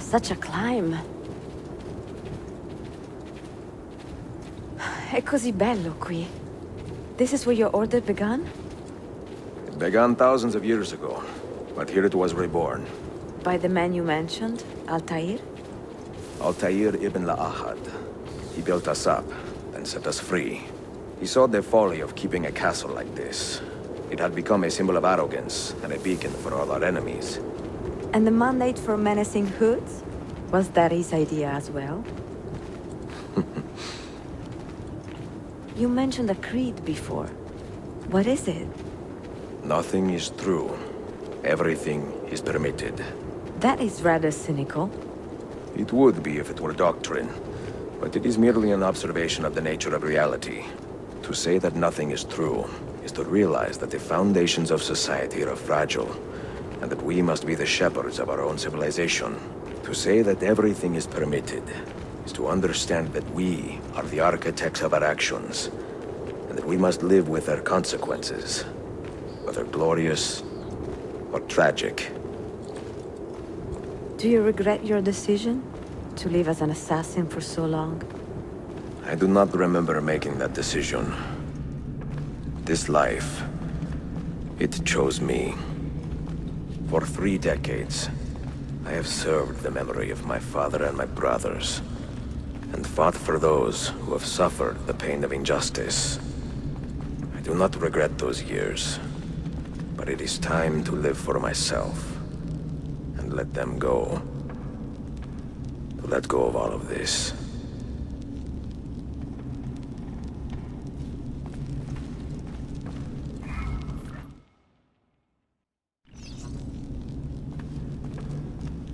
Such a climb. È così bello qui. This is where your order began? It began thousands of years ago, but here it was reborn. By the man you mentioned, Altair? Altair ibn La'ahad. He built us up, then set us free. He saw the folly of keeping a castle like this. It had become a symbol of arrogance and a beacon for all our enemies. And the mandate for menacing hoods? Was that his idea as well? You mentioned a creed before. What is it? Nothing is true. Everything is permitted. That is rather cynical. It would be if it were doctrine, but it is merely an observation of the nature of reality. To say that nothing is true is to realize that the foundations of society are fragile, and that we must be the shepherds of our own civilization. To say that everything is permitted is to understand that we are the architects of our actions, and that we must live with their consequences, whether glorious or tragic. Do you regret your decision to live as an assassin for so long? I do not remember making that decision. This life, it chose me. For 3 decades, I have served the memory of my father and my brothers, and fought for those who have suffered the pain of injustice. I do not regret those years, but it is time to live for myself, and let them go. To let go of all of this.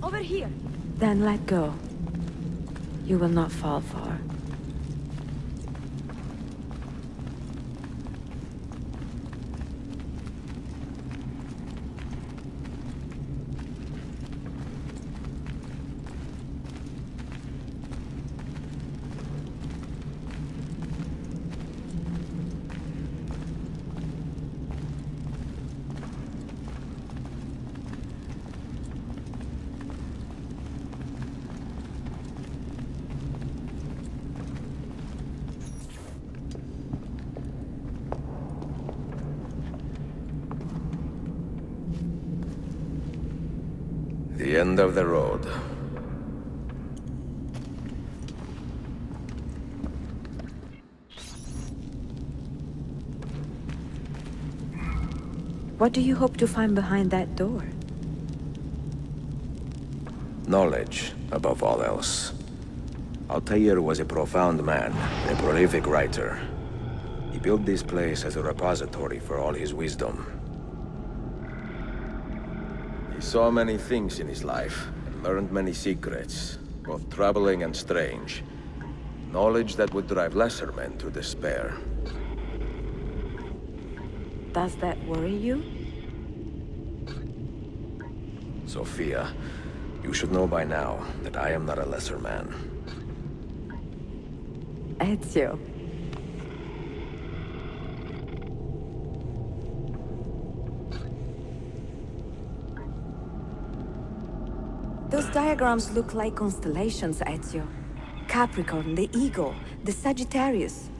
Over here! Then let go. You will not fall far. The end of the road. What do you hope to find behind that door? Knowledge, above all else. Altair was a profound man, a prolific writer. He built this place as a repository for all his wisdom. He saw many things in his life, and learned many secrets, both troubling and strange. Knowledge that would drive lesser men to despair. Does that worry you? Sophia, you should know by now that I am not a lesser man. Ezio. Those diagrams look like constellations, Ezio. Capricorn, the Eagle, the Sagittarius.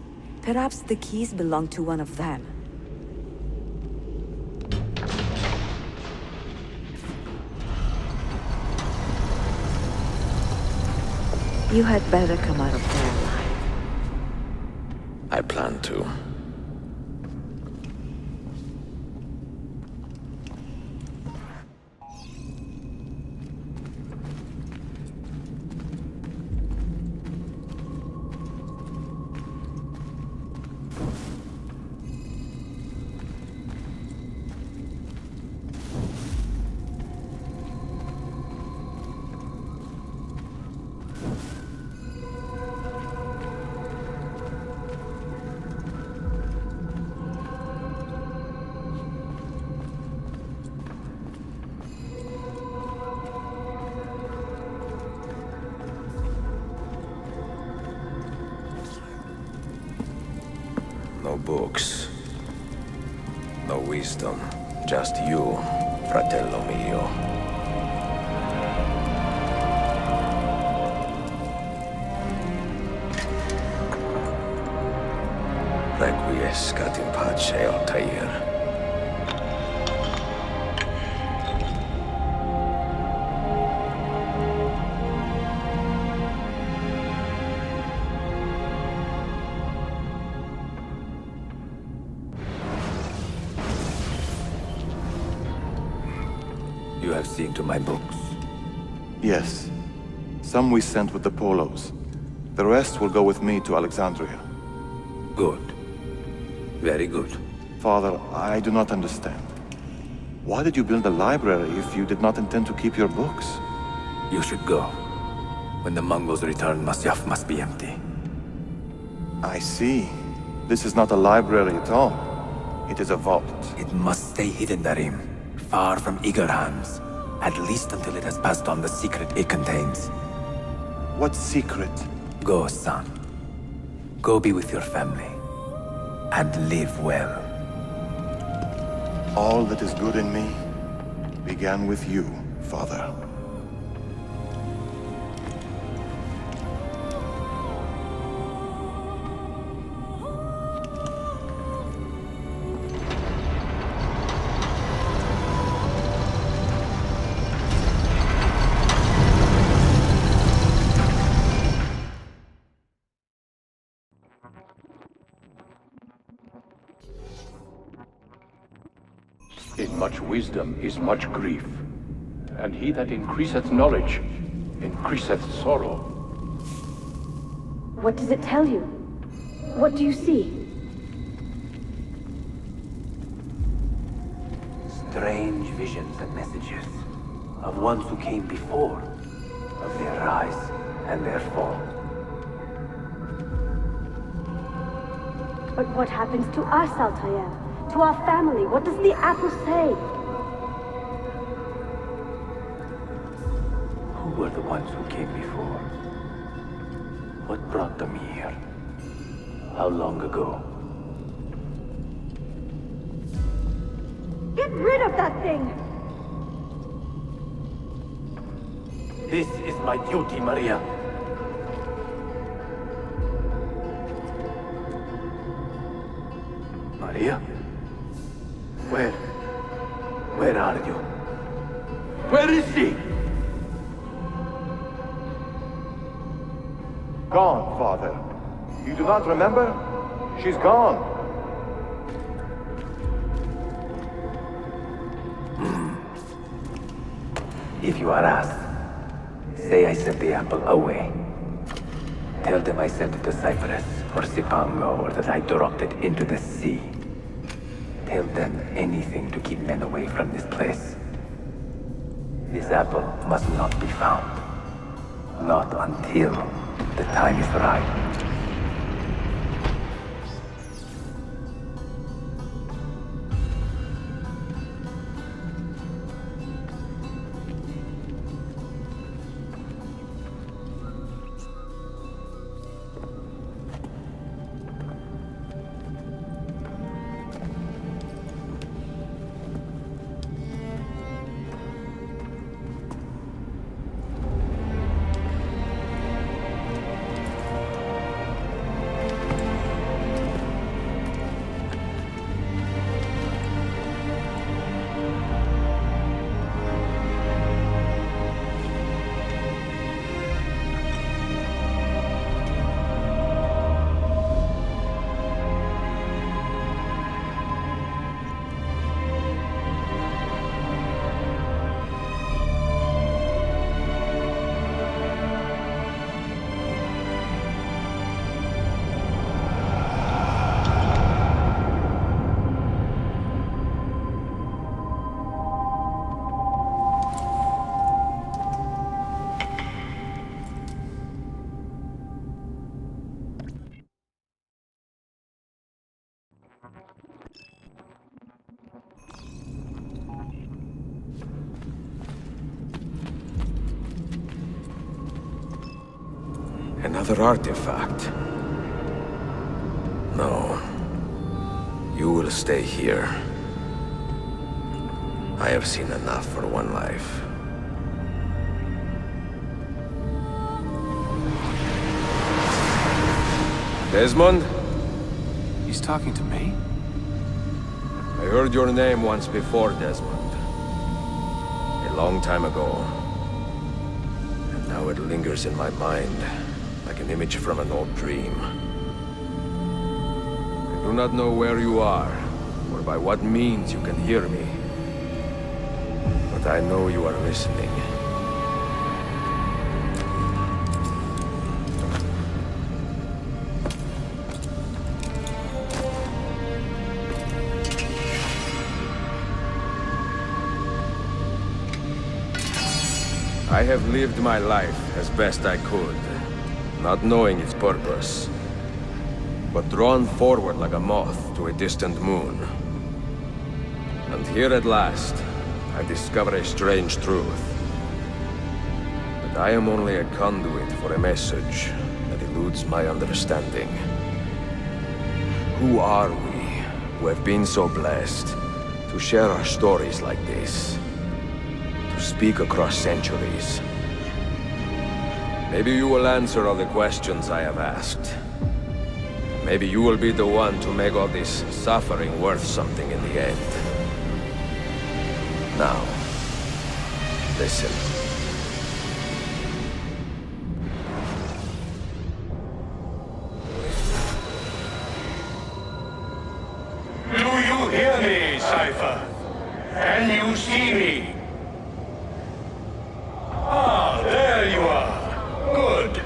Perhaps the keys belong to one of them. You had better come out of there alive. I plan to. No books. No wisdom. Just you, fratello mio. Scat in pace, Altair. You have seen to my books. Yes. Some we sent with the Polos. The rest will go with me to Alexandria. Good. Very good. Father, I do not understand. Why did you build a library if you did not intend to keep your books? You should go. When the Mongols return, Masyaf must be empty. I see. This is not a library at all. It is a vault. It must stay hidden, Darim. Far from eager hands. At least until it has passed on the secret it contains. What secret? Go, son. Go be with your family. And live well. All that is good in me began with you, Father. In much wisdom is much grief, and he that increaseth knowledge increaseth sorrow. What does it tell you? What do you see? Strange visions and messages of ones who came before, of their rise and their fall. But what happens to us, Altair? To our family? What does the apple say? Who were the ones who came before? What brought them here? How long ago? Get rid of that thing! This is my duty, Maria. Maria? Where are you? Where is she? Gone, Father. You do not remember? She's gone. If you are asked, say I sent the apple away. Tell them I sent it to Cyprus or Cipango, or that I dropped it into the sea. Tell them anything to keep men away from this place. This apple must not be found. Not until the time is right. Another artifact. No. You will stay here. I have seen enough for one life. Desmond? You He's talking to me? I heard your name once before, Desmond. A long time ago. And now it lingers in my mind, like an image from an old dream. I do not know where you are, or by what means you can hear me. But I know you are listening. I have lived my life as best I could, not knowing its purpose, but drawn forward like a moth to a distant moon. And here at last, I discover a strange truth. That I am only a conduit for a message that eludes my understanding. Who are we, who have been so blessed, to share our stories like this? To speak across centuries. Maybe you will answer all the questions I have asked. Maybe you will be the one to make all this suffering worth something in the end. Now, listen. Do you hear me, Cypher? Can you see me? Ah, there you are. Good.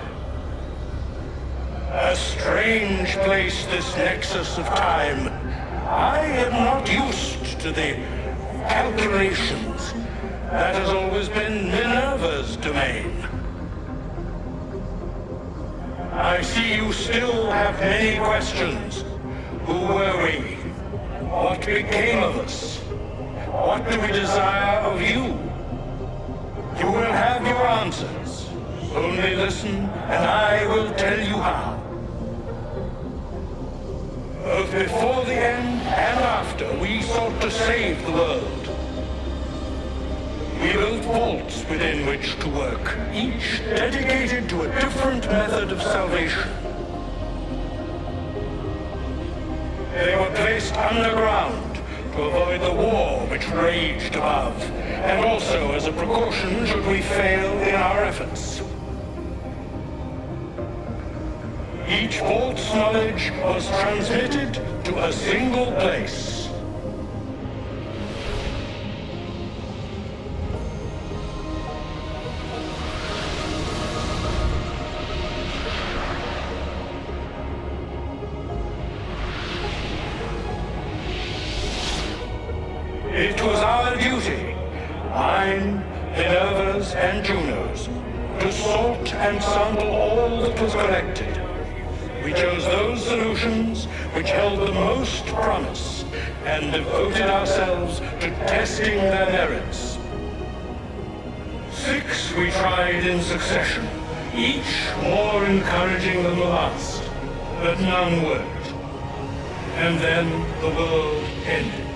A strange place, this nexus of time. I am not used to the calculations. That has always been Minerva's domain. I see you still have many questions. Who were we? What became of us? What do we desire of you? You will have your answers. Only listen, and I will tell you how. Both before the end and after, we sought to save the world. We built vaults within which to work, each dedicated to a different method of salvation. They were placed underground to avoid the war which raged above, and also as a precaution should we fail in our efforts. Each vault's knowledge was transmitted to a single place. It was our duty, mine, Minerva's, and Juno's, to sort and sample all that was collected. We chose those solutions which held the most promise, and devoted ourselves to testing their merits. 6 we tried in succession, each more encouraging than the last, but none worked. And then the world ended.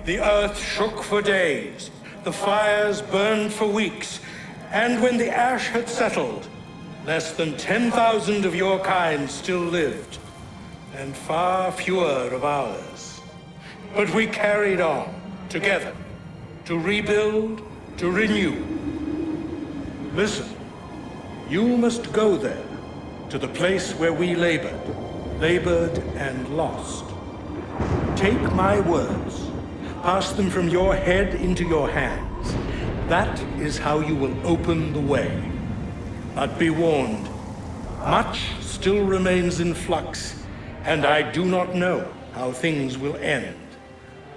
The earth shook for days, the fires burned for weeks, and when the ash had settled, less than 10,000 of your kind still lived, and far fewer of ours. But we carried on, together, to rebuild, to renew. Listen, you must go there, to the place where we labored and lost. Take my words, pass them from your head into your hands. That is how you will open the way. But be warned, much still remains in flux, and I do not know how things will end,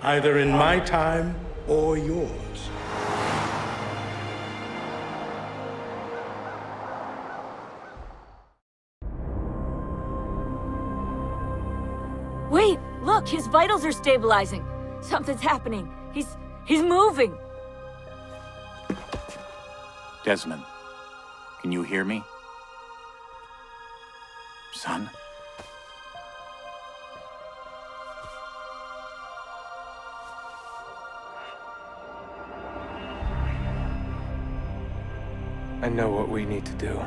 either in my time or yours. Wait, look, his vitals are stabilizing. Something's happening. He's moving. Desmond, can you hear me? Son? I know what we need to do.